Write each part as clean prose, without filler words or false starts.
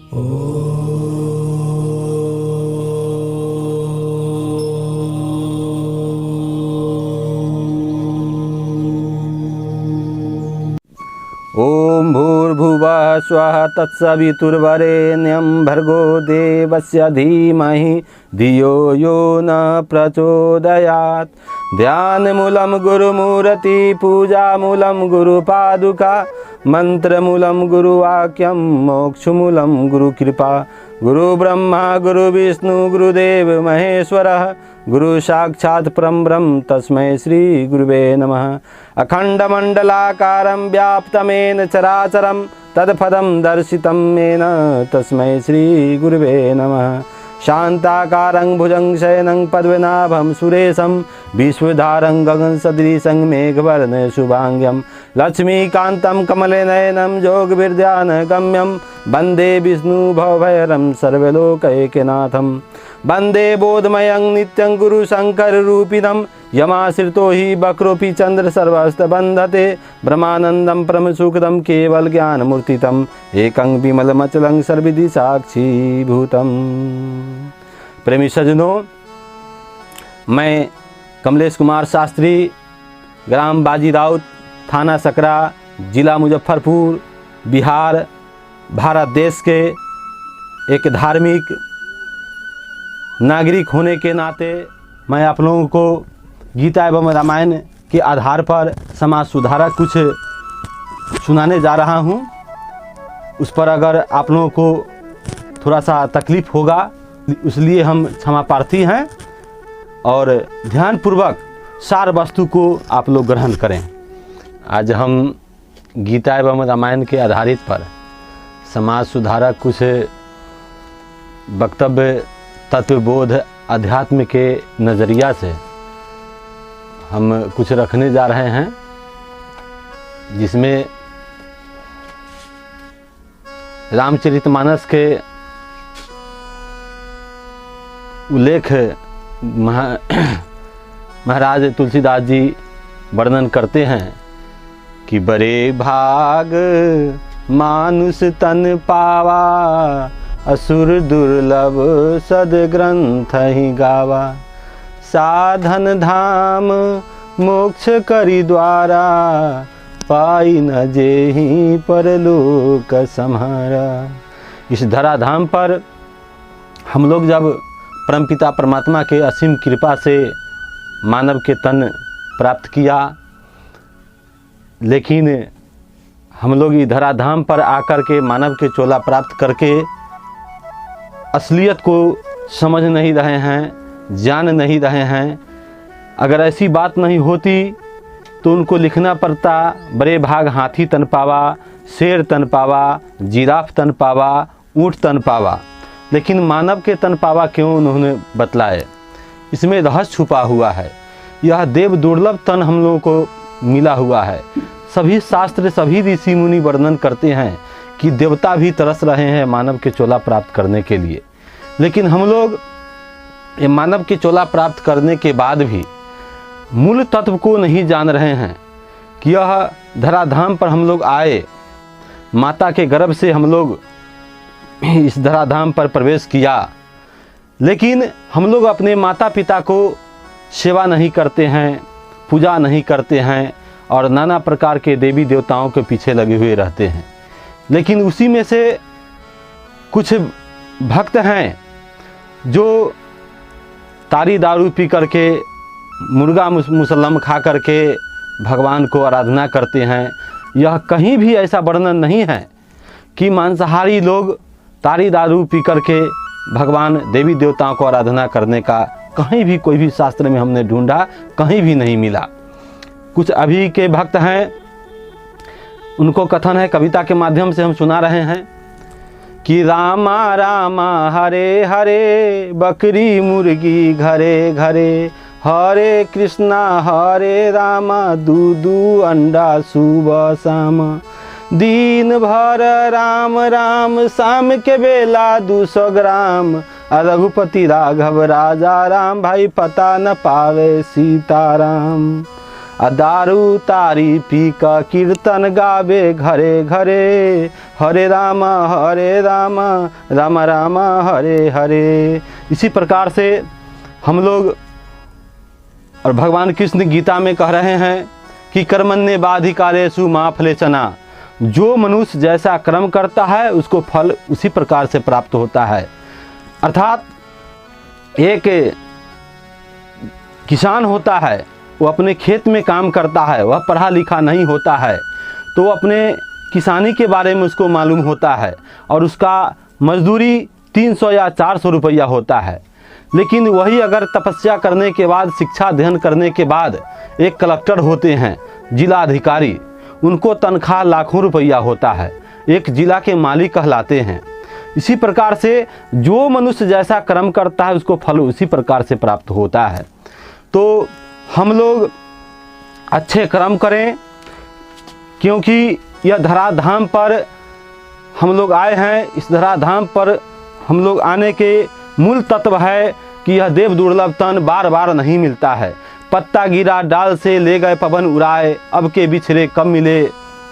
ओम भूर्भुवः स्वः तत्सवितुर्वरेण्यं भर्गो देवस्य धीमहि धियो यो न प्रचोदयात्। ध्यानमूलं गुरुमूर्ति पूजामूलं गुरुपादुका मंत्रमूलं गुरुवाक्यं मोक्षमूलं गुरुकृपा। गुरु ब्रह्मा गुरु विष्णु गुरुदेव महेश्वरः गुरु साक्षात् परं ब्रह्म तस्मै श्री गुरुवे नमः। अखंडमंडलाकारं व्याप्तमेन चराचरं तत्पदं दर्शितं येन तस्मै श्री गुरुवे नमः। शांताकारं भुजं शयनं पद्मनाभं सुरेशं विश्वधारं गगनसदृशं मेघवर्णं शुभांगं लक्ष्मीकान्तं कमलनयनं योगविद्यानगम्यं वन्दे विष्णुभवभयहरं सर्वलोकैकनाथं। वन्दे बोधमयं नित्यं गुरुशङ्कररूपिणं यमाश्रितो हि वक्रोऽपि चन्द्र सर्वस्तबन्धते ब्रह्मानन्दं परमसुखदं केवलज्ञानमूर्तितम् एकं विमलमचलं सर्वविधि साक्षीभूतम्। प्रेमी सज्जनों, मैं कमलेश कुमार शास्त्री, ग्राम बाजीराउत, थाना सकरा, जिला मुजफ्फरपुर, बिहार, भारत देश के एक धार्मिक नागरिक होने के नाते मैं आप लोगों को गीता एवं रामायण के आधार पर समाज सुधारक कुछ सुनाने जा रहा हूं। उस पर अगर आप लोगों को थोड़ा सा तकलीफ़ होगा इसलिए हम क्षमा प्रार्थी हैं और ध्यानपूर्वक सार वस्तु को आप लोग ग्रहण करें। आज हम गीता एवं रामायण के आधारित पर समाज सुधारक कुछ वक्तव्य तत्वबोध अध्यात्म के नज़रिया से हम कुछ रखने जा रहे हैं, जिसमें रामचरितमानस के उल्लेख महाराज तुलसीदास जी वर्णन करते हैं कि बड़े भाग मानुष तन पावा असुर दुर्लभ सद्ग्रंथ ही गावा। साधन धाम मोक्ष करी द्वारा पाई न जेहि परलोक सम्हारा। इस धराधाम पर हम लोग जब परमपिता परमात्मा के असीम कृपा से मानव के तन प्राप्त किया, लेकिन हम लोग इस धराधाम पर आकर के मानव के चोला प्राप्त करके असलियत को समझ नहीं रहे हैं, जान नहीं रहे हैं। अगर ऐसी बात नहीं होती तो उनको लिखना पड़ता बड़े भाग हाथी तन पावा, शेर तन पावा, जिराफ तन पावा, ऊँट तन पावा। लेकिन मानव के तन पावा क्यों उन्होंने बतलाए? इसमें रहस्य छुपा हुआ है। यह देव दुर्लभ तन हम लोगों को मिला हुआ है। सभी शास्त्र सभी ऋषि मुनि वर्णन करते हैं कि देवता भी तरस रहे हैं मानव के चोला प्राप्त करने के लिए, लेकिन हम लोग ये मानव के चोला प्राप्त करने के बाद भी मूल तत्व को नहीं जान रहे हैं कि यह धराधाम पर हम लोग आए, माता के गर्भ से हम लोग इस धराधाम पर प्रवेश किया, लेकिन हम लोग अपने माता पिता को सेवा नहीं करते हैं, पूजा नहीं करते हैं और नाना प्रकार के देवी देवताओं के पीछे लगे हुए रहते हैं। लेकिन उसी में से कुछ भक्त हैं जो तारी दारू पी करके, मुर्गा मुसल्लम खा करके भगवान को आराधना करते हैं। यह कहीं भी ऐसा वर्णन नहीं है कि मांसाहारी लोग तारी दारू पी करके भगवान देवी देवताओं को आराधना करने का कहीं भी कोई भी शास्त्र में हमने ढूंढा, कहीं भी नहीं मिला। कुछ अभी के भक्त हैं, उनको कथन है, कविता के माध्यम से हम सुना रहे हैं कि रामा रामा हरे हरे बकरी मुर्गी घरे घरे, हरे कृष्णा हरे रामा दूधू अंडा सुबह शाम, दिन भर राम राम शाम के बेला 200 ग्राम, रघुपति राघव राजा राम भाई पता न पावे सीताराम। दारू तारी पी का कीर्तन गावे घरे घरे, हरे राम राम राम हरे हरे। इसी प्रकार से हम लोग, और भगवान कृष्ण गीता में कह रहे हैं कि कर्मण्ये बाधिकारेषु मा फलेचना, जो मनुष्य जैसा कर्म करता है उसको फल उसी प्रकार से प्राप्त होता है। अर्थात एक किसान होता है, वो अपने खेत में काम करता है, वह पढ़ा लिखा नहीं होता है, तो अपने किसानी के बारे में उसको मालूम होता है और उसका मजदूरी 300 या 400 रुपया होता है। लेकिन वही अगर तपस्या करने के बाद, शिक्षा अध्ययन करने के बाद एक कलेक्टर होते हैं, जिला अधिकारी, उनको तनख्वाह लाखों रुपया होता है, एक जिला के मालिक कहलाते हैं। इसी प्रकार से जो मनुष्य जैसा कर्म करता है उसको फल उसी प्रकार से प्राप्त होता है। तो हम लोग अच्छे कर्म करें, क्योंकि यह धराधाम पर हम लोग आए हैं। इस धराधाम पर हम लोग आने के मूल तत्व है कि यह देव दुर्लभ तन बार बार नहीं मिलता है। पत्ता गिरा डाल से ले गए पवन उड़ाए, अब के बिछड़े कब मिले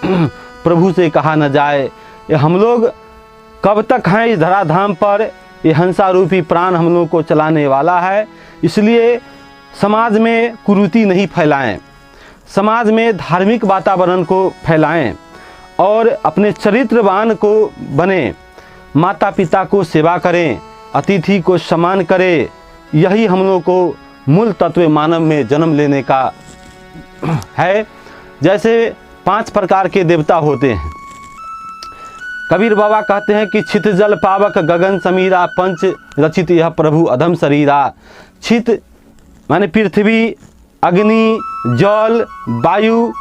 प्रभु से कहा न जाए। ये हम लोग कब तक हैं इस धराधाम पर, ये हंसा रूपी प्राण हम लोग को चलाने वाला है। इसलिए समाज में कुरीति नहीं फैलाएं, समाज में धार्मिक वातावरण को फैलाएं और अपने चरित्रवान को बने, माता पिता को सेवा करें, अतिथि को सम्मान करें। यही हम लोग को मूल तत्व मानव में जन्म लेने का है। जैसे 5 प्रकार के देवता होते हैं। कबीर बाबा कहते हैं कि छित जल पावक गगन समीरा, पंच रचित यह प्रभु अधम शरीरा। छित माने पृथ्वी, अग्नि, जल, वायु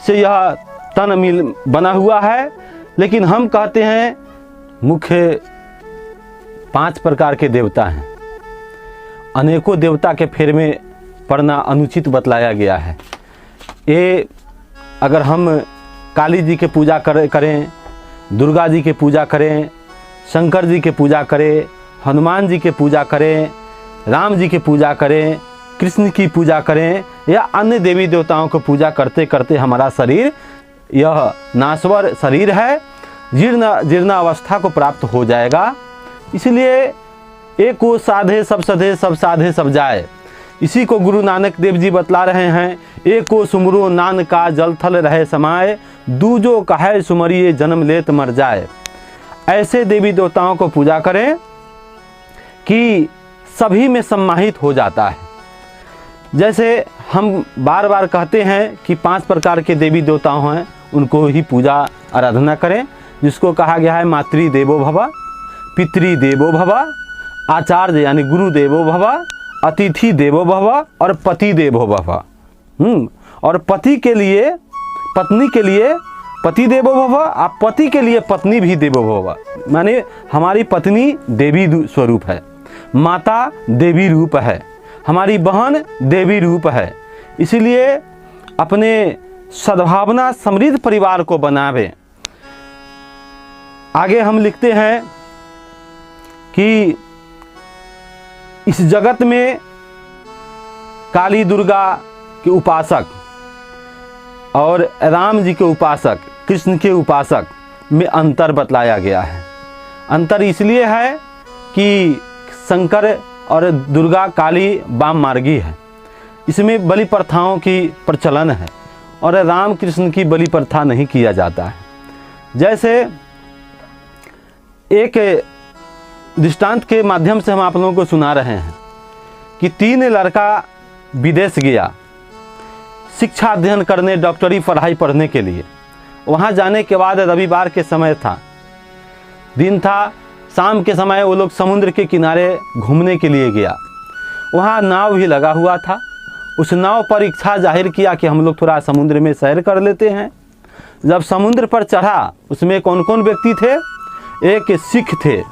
से यह तन मिल बना हुआ है। लेकिन हम कहते हैं मुख्य 5 प्रकार के देवता हैं। अनेकों देवता के फेर में पड़ना अनुचित बतलाया गया है। ये अगर हम काली जी के पूजा करें, दुर्गा जी के पूजा करें, शंकर जी के पूजा करें, हनुमान जी के पूजा करें, राम जी की पूजा करें, कृष्ण की पूजा करें या अन्य देवी देवताओं को पूजा करते करते हमारा शरीर यह नाश्वर शरीर है, जीर्ण अवस्था को प्राप्त हो जाएगा। इसलिए एक को साधे सब सधे, सब साधे सब जाए। इसी को गुरु नानक देव जी बतला रहे हैं। एक को सुमरो नान का जल थल रहे समाये, दूजो कहे सुमरिए जन्म लेत मर जाए। ऐसे देवी देवताओं को पूजा करें कि सभी में सम्माहित हो जाता है। जैसे हम बार बार कहते हैं कि 5 प्रकार के देवी देवताओं हैं, उनको ही पूजा आराधना करें, जिसको कहा गया है मातृ देवो भव, पितृ देवो भव, आचार्य यानी गुरु देवो भव, अतिथि देवो भव और पति देवो भव। और पति के लिए, पत्नी के लिए पति देवो भव, आप पति के लिए पत्नी भी देवो भव। माने हमारी पत्नी देवी स्वरूप है, माता देवी रूप है, हमारी बहन देवी रूप है। इसलिए अपने सद्भावना समृद्ध परिवार को बनावे। आगे हम लिखते हैं कि इस जगत में काली दुर्गा के उपासक और राम जी के उपासक, कृष्ण के उपासक में अंतर बतलाया गया है। अंतर इसलिए है कि शंकर और दुर्गा काली वाम मार्गी है, इसमें बलि प्रथाओं की प्रचलन है और राम कृष्ण की बलि प्रथा नहीं किया जाता है। जैसे एक दृष्टांत के माध्यम से हम आप लोगों को सुना रहे हैं कि 3 लड़का विदेश गया शिक्षा अध्ययन करने, डॉक्टरी पढ़ाई पढ़ने के लिए। वहाँ जाने के बाद रविवार के समय था, दिन था, शाम के समय वो लोग समुद्र के किनारे घूमने के लिए गया। वहाँ नाव भी लगा हुआ था। उस नाव पर इच्छा जाहिर किया कि हम लोग थोड़ा समुद्र में सैर कर लेते हैं। जब समुद्र पर चढ़ा, उसमें कौन कौन व्यक्ति थे? एक सिख थे,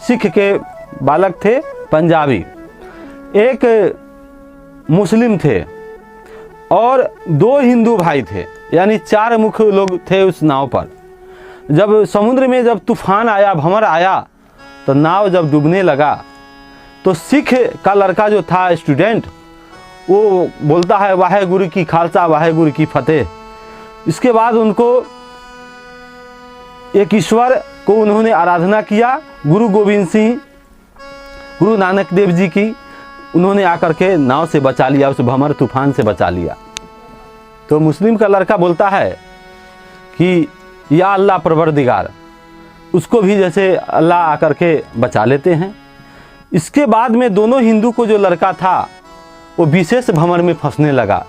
सिख के बालक थे पंजाबी, एक मुस्लिम थे और 2 हिंदू भाई थे, यानी 4 मुख्य लोग थे उस नाव पर। जब समुद्र में जब तूफान आया, भंवर आया, तो नाव जब डूबने लगा तो सिख का लड़का जो था स्टूडेंट, वो बोलता है वाहेगुरु की खालसा वाहेगुरु की फतेह। इसके बाद उनको एक ईश्वर को उन्होंने आराधना किया, गुरु गोविंद सिंह, गुरु नानक देव जी की, उन्होंने आकर के नाव से बचा लिया, उस भंवर तूफान से बचा लिया। तो मुस्लिम का लड़का बोलता है कि या अल्लाह परवरदिगार, उसको भी जैसे अल्लाह आकर के बचा लेते हैं। इसके बाद में दोनों हिंदू को जो लड़का था वो विशेष भंवर में फंसने लगा।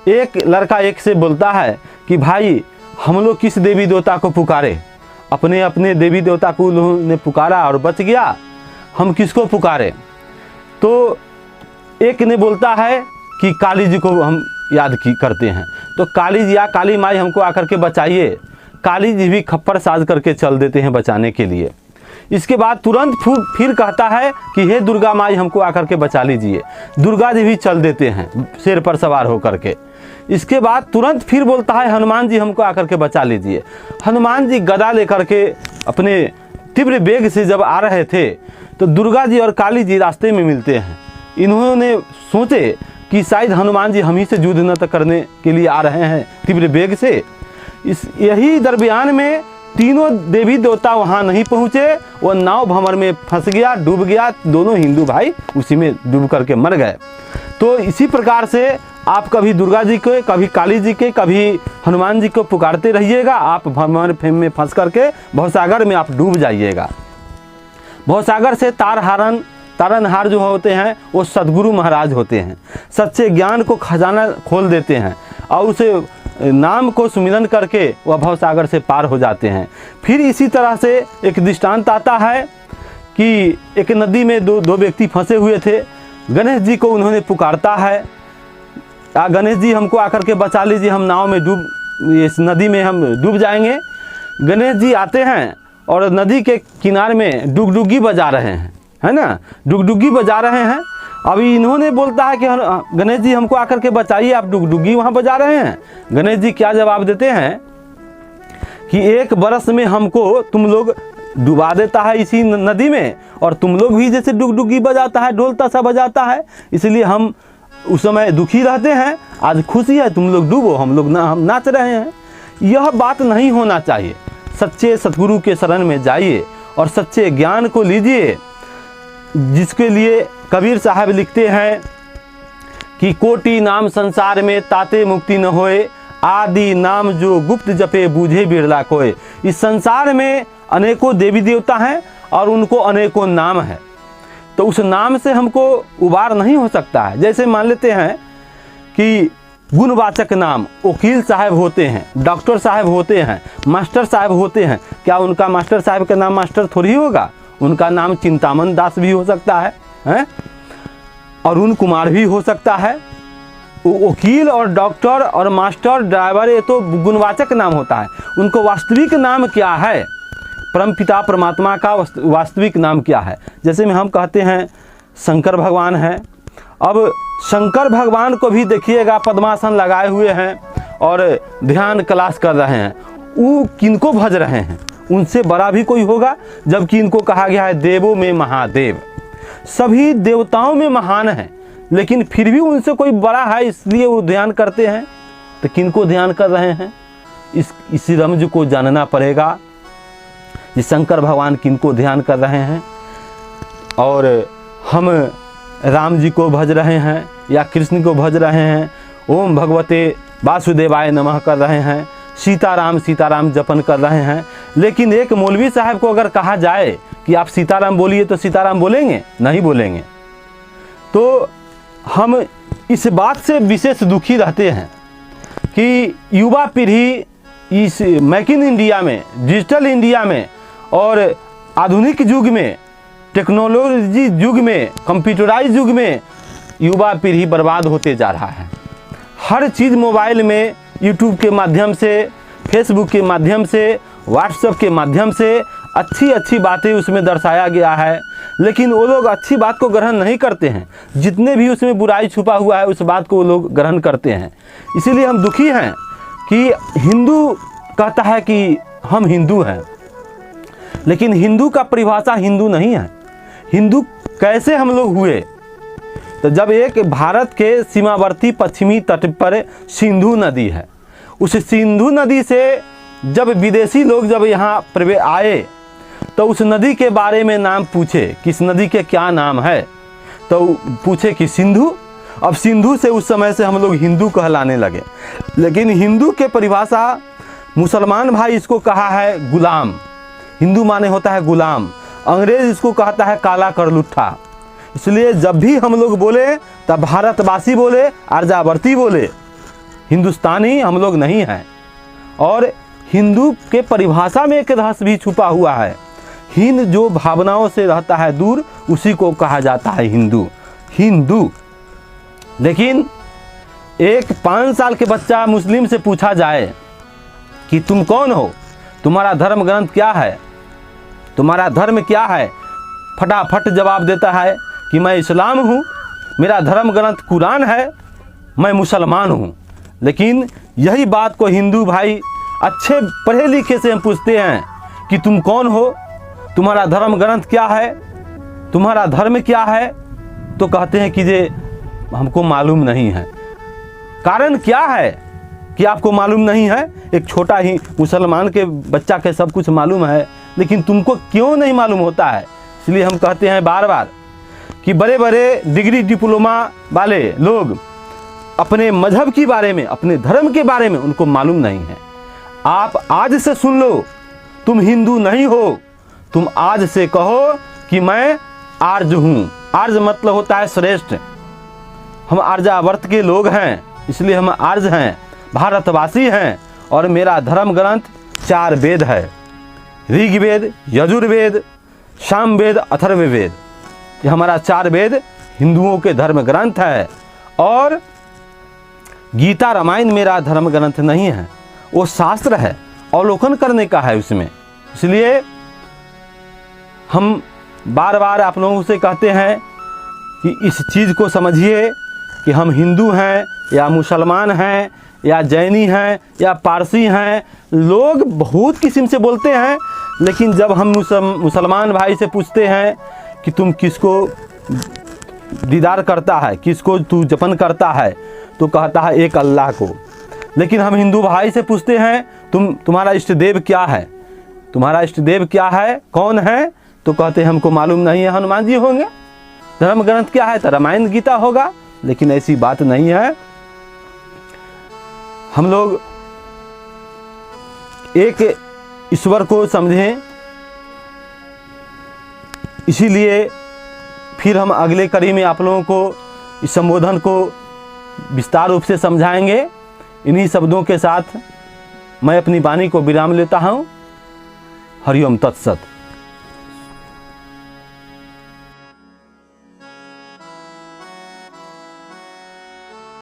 एक लड़का एक से बोलता है कि भाई हम लोग किस देवी देवता को पुकारे, अपने अपने देवी देवता को उन्होंने पुकारा और बच गया, हम किसको पुकारे। तो एक ने बोलता है कि काली जी को हम याद करते हैं, तो काली जी या काली माई हमको आकर के बचाइए। काली जी भी खप्पर साज करके चल देते हैं बचाने के लिए। इसके बाद तुरंत फिर कहता है कि हे दुर्गा माई हमको आकर के बचा लीजिए। दुर्गा जी भी चल देते हैं शेर पर सवार होकर के। इसके बाद तुरंत फिर बोलता है हनुमान जी हमको आकर के बचा लीजिए। हनुमान जी गदा लेकर के अपने तीव्र वेग से जब आ रहे थे तो दुर्गा जी और काली जी रास्ते में मिलते हैं। इन्होंने सोचे कि शायद हनुमान जी हम ही से युद्ध न करने के लिए आ रहे हैं तीव्र वेग से। यही दरमियान में तीनों देवी देवता वहाँ नहीं पहुँचे, वो नाव भंवर में फंस गया, डूब गया, दोनों हिंदू भाई उसी में डूब करके मर गए। तो इसी प्रकार से आप कभी दुर्गा जी के, कभी काली जी के, कभी हनुमान जी को पुकारते रहिएगा, आप भंवर में फंस करके भवसागर में आप डूब जाइएगा। भवसागर से तारनहार जो होते हैं वो सद्गुरु महाराज होते हैं, सच्चे ज्ञान को खजाना खोल देते हैं और उसे नाम को सुमिरन करके वह भवसागर से पार हो जाते हैं। फिर इसी तरह से एक दृष्टांत आता है कि एक नदी में दो व्यक्ति फंसे हुए थे। गणेश जी को उन्होंने पुकारता है, गणेश जी हमको आकर के बचा लीजिए, हम नाव में इस नदी में हम डूब जाएंगे। गणेश जी आते हैं और नदी के किनारे में डुगडुगी बजा रहे हैं, है ना, डुगडुगी बजा रहे हैं। अभी इन्होंने बोलता है कि गणेश जी हमको आकर के बचाइए, आप डुगडुगी वहाँ बजा रहे हैं। गणेश जी क्या जवाब देते हैं कि 1 बरस में हमको तुम लोग डुबा देता है इसी नदी में, और तुम लोग भी जैसे डुगडुगी बजाता है, ढोल ताशा बजाता है, इसलिए हम उस समय दुखी रहते हैं। आज खुशी है, तुम लोग डूबो, हम लोग हम नाच रहे हैं। यह बात नहीं होना चाहिए। सच्चे सतगुरु के शरण में जाइए और सच्चे ज्ञान को लीजिए, जिसके लिए कबीर साहब लिखते हैं कि कोटि नाम संसार में ताते मुक्ति न होए, आदि नाम जो गुप्त जपे बूझे बिरला कोय। इस संसार में अनेकों देवी देवता हैं और उनको अनेकों नाम है, तो उस नाम से हमको उबार नहीं हो सकता है। जैसे मान लेते हैं कि गुणवाचक नाम वकील साहब होते हैं, डॉक्टर साहब होते हैं, मास्टर साहब होते हैं, क्या उनका मास्टर साहब का नाम मास्टर थोड़ी होगा? उनका नाम चिंतामन दास भी हो सकता है, अरुण कुमार भी हो सकता है। वकील और डॉक्टर और मास्टर, ड्राइवर, ये तो गुणवाचक नाम होता है। उनको वास्तविक नाम क्या है? परमपिता परमात्मा का वास्तविक नाम क्या है? जैसे में हम कहते हैं शंकर भगवान हैं। अब शंकर भगवान को भी देखिएगा पद्मासन लगाए हुए हैं और ध्यान क्लास कर रहे हैं। वो किनको भज रहे हैं? उनसे बड़ा भी कोई होगा? जबकि इनको कहा गया है देवों में महादेव। सभी देवताओं में महान है, लेकिन फिर भी उनसे कोई बड़ा है इसलिए वो ध्यान करते हैं। तो किनको ध्यान कर रहे हैं? इस रमज को जानना पड़ेगा कि शंकर भगवान किनको ध्यान कर रहे हैं। और हम राम जी को भज रहे हैं या कृष्ण को भज रहे हैं, ओम भगवते वासुदेवाय नमः कर रहे हैं, सीताराम जपन कर रहे हैं। लेकिन एक मौलवी साहब को अगर कहा जाए कि आप सीताराम बोलिए तो सीताराम बोलेंगे? नहीं बोलेंगे। तो हम इस बात से विशेष दुखी रहते हैं कि युवा पीढ़ी इस मेक इन इंडिया में, डिजिटल इंडिया में और आधुनिक युग में, टेक्नोलॉजी युग में, कंप्यूटराइज युग में युवा पीढ़ी बर्बाद होते जा रहा है। हर चीज़ मोबाइल में, यूट्यूब के माध्यम से, फेसबुक के माध्यम से, व्हाट्सएप के माध्यम से अच्छी बातें उसमें दर्शाया गया है, लेकिन वो लोग अच्छी बात को ग्रहण नहीं करते हैं। जितने भी उसमें बुराई छुपा हुआ है उस बात को वो लोग ग्रहण करते हैं। इसीलिए हम दुखी हैं कि हिंदू कहता है कि हम हिंदू हैं, लेकिन हिंदू का परिभाषा हिंदू नहीं है। हिंदू कैसे हम लोग हुए? तो जब एक भारत के सीमावर्ती पश्चिमी तट पर सिंधु नदी है, उस सिंधु नदी से जब विदेशी लोग जब यहाँ प्रवेश आए तो उस नदी के बारे में नाम पूछे कि इस नदी के क्या नाम है, तो पूछे कि सिंधु। अब सिंधु से उस समय से हम लोग हिंदू कहलाने लगे। लेकिन हिंदू के परिभाषा मुसलमान भाई इसको कहा है गुलाम। हिंदू माने होता है गुलाम। अंग्रेज इसको कहता है काला करलुट्ठा। इसलिए जब भी हम लोग बोले तब भारतवासी बोले, आर्यावर्ती बोले, हिंदुस्तानी हम लोग नहीं हैं। और हिंदू के परिभाषा में एक रहस्य भी छुपा हुआ है। हिंद जो भावनाओं से रहता है दूर, उसी को कहा जाता है हिंदू। हिंदू। लेकिन एक 5 साल के बच्चा मुस्लिम से पूछा जाए कि तुम कौन हो, तुम्हारा धर्म ग्रंथ क्या है, तुम्हारा धर्म क्या है, फटाफट जवाब देता है कि मैं इस्लाम हूँ, मेरा धर्म ग्रंथ कुरान है, मैं मुसलमान हूँ। लेकिन यही बात को हिंदू भाई अच्छे पढ़े लिखे से हम पूछते हैं कि तुम कौन हो, तुम्हारा धर्म ग्रंथ क्या है, तुम्हारा धर्म क्या है, तो कहते हैं कि ये हमको मालूम नहीं है। कारण क्या है कि आपको मालूम नहीं है? एक छोटा ही मुसलमान के बच्चा के सब कुछ मालूम है, लेकिन तुमको क्यों नहीं मालूम होता है? इसलिए हम कहते हैं बार बार कि बड़े बड़े डिग्री डिप्लोमा वाले लोग अपने मजहब के बारे में, अपने धर्म के बारे में उनको मालूम नहीं है। आप आज से सुन लो, तुम हिंदू नहीं हो, तुम आज से कहो कि मैं आर्य हूँ। आर्य मतलब होता है श्रेष्ठ। हम आर्यावर्त के लोग हैं, इसलिए हम आर्य हैं, भारतवासी हैं। और मेरा धर्म ग्रंथ 4 वेद है, ऋग्वेद, यजुर्वेद, सामवेद, अथर्ववेद। ये हमारा 4 वेद हिंदुओं के धर्म ग्रंथ है। और गीता रामायण मेरा धर्म ग्रंथ नहीं है, वो शास्त्र है, अवलोकन करने का है उसमें। इसलिए हम बार बार आप लोगों से कहते हैं कि इस चीज़ को समझिए कि हम हिंदू हैं या मुसलमान हैं या जैनी हैं या पारसी हैं। लोग बहुत किस्म से बोलते हैं, लेकिन जब हम मुसलमान भाई से पूछते हैं कि तुम किसको दीदार करता है, किसको तू जपन करता है, तो कहता है एक अल्लाह को। लेकिन हम हिंदू भाई से पूछते हैं तुम्हारा इष्ट देव क्या है, तुम्हारा इष्ट देव क्या है, कौन है, तो कहते हैं हमको मालूम नहीं है, हनुमान जी होंगे। धर्म ग्रंथ क्या है, तो रामायण गीता होगा। लेकिन ऐसी बात नहीं है। हम लोग एक ईश्वर को समझें। इसीलिए फिर हम अगले कड़ी में आप लोगों को इस संबोधन को विस्तार रूप से समझाएंगे। इन्हीं शब्दों के साथ मैं अपनी वाणी को विराम लेता हूँ। हरिओम तत्सत।